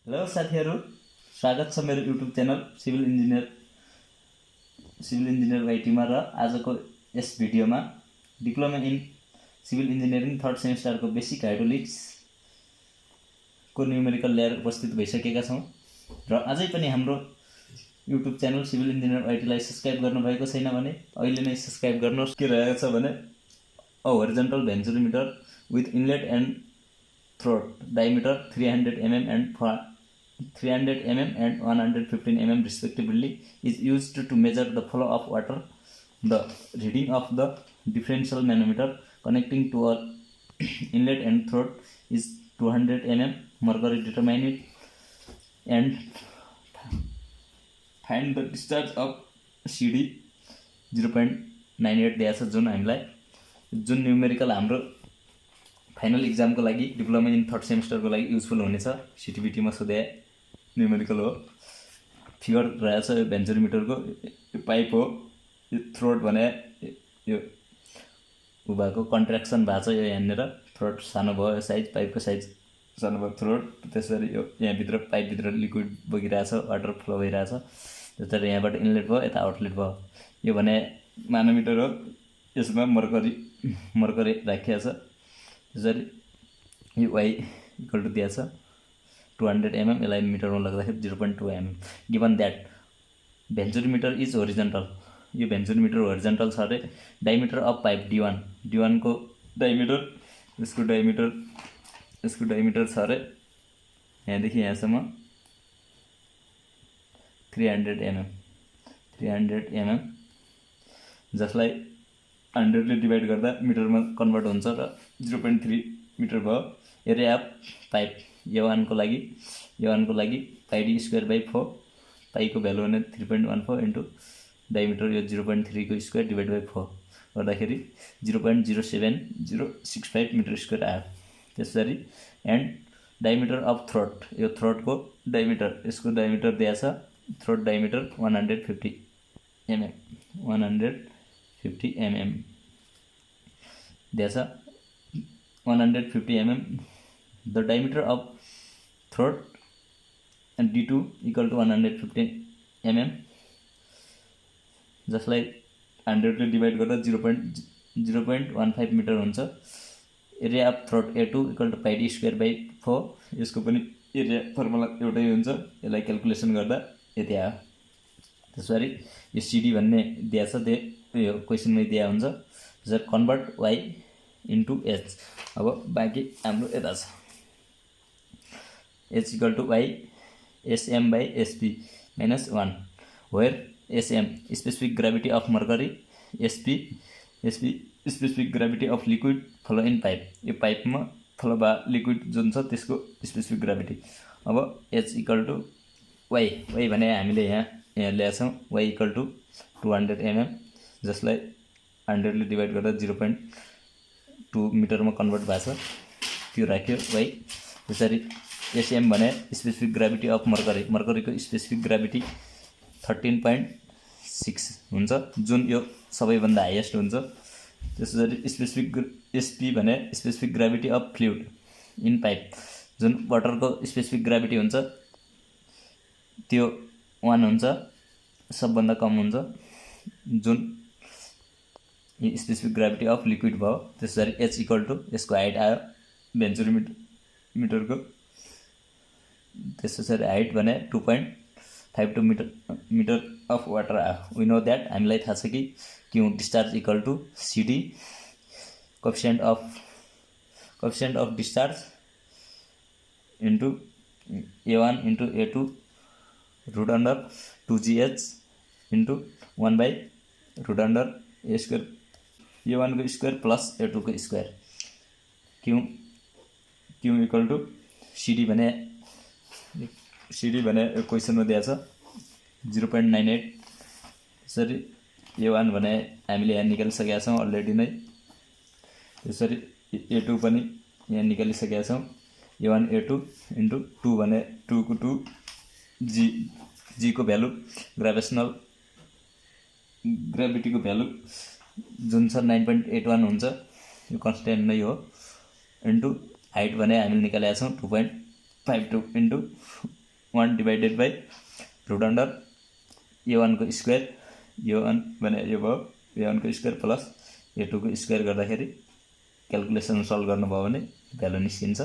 Hello साथीहरु, स्वागत छ मेरो युट्युब च्यानल सिभिल इन्जिनियर वाइटीमा र आजको यस भिडियोमा diploma in civil engineering third सेमेस्टरको बेसिक हाइड्रोलिक्स को न्यूमेरिकल ल्याएर उपस्थित भइसकेका छौं र अझै पनि हाम्रो युट्युब च्यानल सिभिल इन्जिनियर वाइटीलाई सब्स्क्राइब गर्नुभएको छैन भने अहिले नै सब्स्क्राइब गर्नुहोस्। के रहेको छ भने uh horizontal venturimeter with inlet and throat diameter 300 mm and 115 mm respectively is used to measure the flow of water. The reading of the differential manometer connecting to a inlet and throat is 200 mm. Mercury determine it and find the discharge of CD 0.98 दिएको छ जुन हामीलाई जुन numerical हाम्रो final exam को लागि diploma in third semester को लागि युजफुल हुनेछ। CTEVT मा सोधे न्यूमेरिकल हो। फिगर रहेछ यो भेन्चुरिमिटर को पाइप हो, यो थ्रोट भने यो उभाको कन्ट्र्याक्सन भएको छ। यो यहाँनेर थ्रोट सानो भयो, यो साइज पाइपको साइज सानो भयो थ्रोट। त्यसरी यो यहाँ भित्र पाइप भित्र लिक्विड बगिरहेछ, वाटर फ्लो भइरहेछ। त्यसरी यहाँबाट इनलेट भयो, यता आउटलेट भयो। यो भने मानोमिटर हो, यसमा मर्करी राखिएको छ। त्यसरी यो y इक्वल टु दिएको छ 200 mm, यसलाई मिटरमा लाग्दाखेरि 0.2 mm। गिवन द्याट भेन्चुरिमिटर इज होरिजोन्टल, यो भेन्चुरिमिटर होरिजोन्टल छ अरे। डायमिटर अफ पाइप D1 को डायमिटर, यसको डायमिटर छ अरे यहाँदेखि यहाँसम्म 300 mm, जसलाई 100 ले डिवाइड गर्दा मिटरमा कन्भर्ट हुन्छ र 0.3 मिटर भयो। एरिया अफ पाइप A1 को लागि पाइ d स्क्वायर बाइ 4, पाइ को भ्यालु भने 3.14 इन्टु डायमिटर यो 0.3 को स्क्वायर डिवाइड बाइ 4 गर्दाखेरि 0.07065 मिटर स्क्वायर आयो। त्यसरी एन्ड डायमिटर अफ थ्रोट, यो थ्रोट को डायमिटर, यसको डायमिटर दिएको छ थ्रोट डायमिटर 150 mm दिएको छ 150 mm। The diameter of throat and D2 equal to 150 mm, जसलाई 100 ले डिवाइड गर्दा 0.15 मिटर हुन्छ। Area of throat A2 equal to pi d square by 4, यसको पनि एरिया फर्मुला एउटै हुन्छ। यसलाई क्याल्कुलेसन गर्दा यति आयो। त्यसरी यो CD भन्ने दिएको छ, यो क्वेसनमै दिएको हुन्छ। त्यसरी कन्भर्ट y इन्टु h। अब बाँकी हाम्रो यता छ h equal to y sm by sp minus 1, where sm specific gravity of mercury, sp specific gravity of liquid flow in pipe, यो पाइपमा फ्लो भए लिक्विड जुन छ त्यसको स्पेसिफिक ग्राभिटी। अब h इक्वल टु y भने हामीले यहाँ ल्याएको छौँ y इक्वल टु 200 mm, जसलाई 100 ले डिवाइड गर्दा 0.2 मिटरमा कन्भर्ट भएको छ, त्यो राख्यो y। त्यसरी एसएम भने स्पेसिफिक ग्राभिटी अफ मर्करीको स्पेसिफिक ग्राभिटी 13.6 हुन्छ, जुन यो सबैभन्दा हाइएस्ट हुन्छ। त्यसरी स्पेसिफिक एसपी भने specific gravity of fluid in pipe, जुन वाटरको स्पेसिफिक ग्राभिटी हुन्छ त्यो 1 हुन्छ, सबभन्दा कम हुन्छ, जुन स्पेसिफिक ग्राभिटी अफ लिक्विड भयो। त्यसरी h इक्वल टु यसको हाइट आयो भेन्चुरिमिटरको। त्यसरी हाइट भने 2.52 मिटर अफ वाटर आयो। वी नो द्याट, हामीलाई थाहा छ कि Q discharge equal to CD coefficient of discharge into A1 into A2 root under 2GH into 1 by root under A square, A1 को स्क्वायर प्लस A2 को square. Q equal to CD भने क्वेसनमा दिएको छ 0.98। त्यसरी A1 भने हामीले यहाँ निकालिसकेका छौँ अलरेडी नै। त्यसरी A2 पनि यहाँ निकालिसकेका छौँ, A1 A2 इन्टु 2 भने 2 को 2 G को भ्यालु ग्राभिटी को भ्यालु जुन छ 9.81 हुन्छ, यो कन्स्ट्यान्ट नै हो, इन्टु हाइट भने हामीले निकालेका छौँ 2.52 into 1 divided by root under a1 को स्क्वायर a1 भने यो भयो a1 को स्क्वायर प्लस a2 को स्क्वायर गर्दाखेरि क्याल्कुलेसन सल्भ गर्नुभयो भने भ्यालु निस्किन्छ